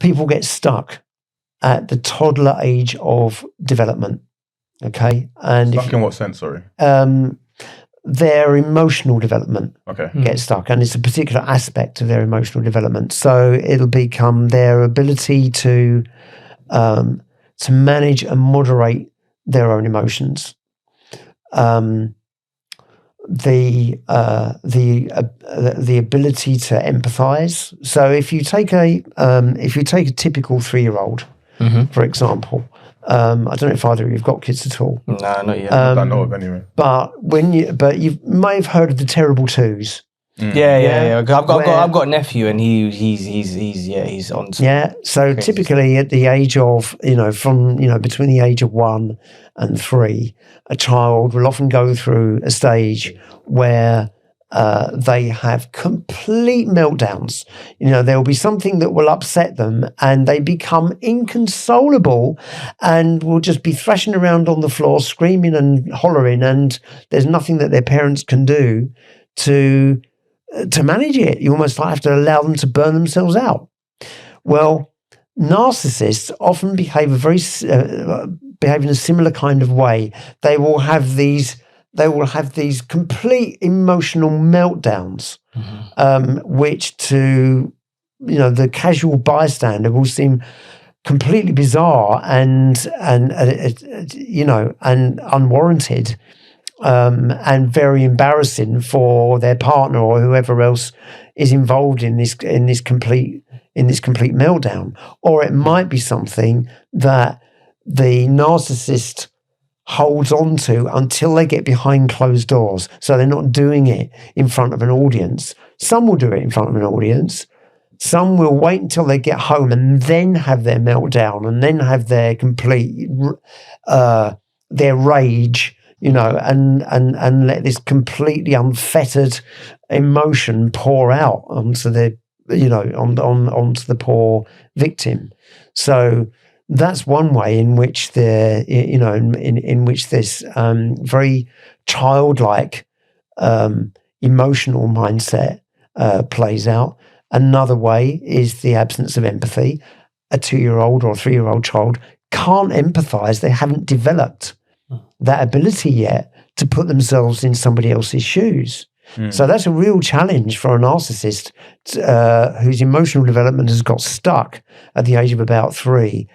people get stuck at the toddler age of development. Okay, and Stuck in what sense? Sorry. Their emotional development gets stuck, and it's a particular aspect of their emotional development. So it'll become their ability to manage and moderate their own emotions. The ability to empathize. So if you take a typical 3-year-old, for example, I don't know if either of you've got kids at all. No, not yet. I don't know of anyway. But you may have heard of the terrible twos. Yeah. I've got a nephew, and he's on. Yeah. So crazy typically at the age of between the age of 1 and 3, a child will often go through a stage where they have complete meltdowns. There will be something that will upset them, and they become inconsolable and will just be thrashing around on the floor, screaming and hollering, and there's nothing that their parents can do to manage it. You almost have to allow them to burn themselves out. Well, narcissists often behave in a similar kind of way. They will have these complete emotional meltdowns, which to the casual bystander will seem completely bizarre and unwarranted, and very embarrassing for their partner or whoever else is involved in this complete meltdown. Or it might be something that the narcissist holds on to until they get behind closed doors. So they're not doing it in front of an audience. Some will do it in front of an audience. Some will wait until they get home and then have their meltdown and then have their complete, their rage, and let this completely unfettered emotion pour out onto the, onto the poor victim. So that's one way in which in which this very childlike emotional mindset plays out. Another way is the absence of empathy. A 2-year-old or a 3-year-old child can't empathize. They haven't developed that ability yet to put themselves in somebody else's shoes. So that's a real challenge for a narcissist whose emotional development has got stuck at the age of about 3,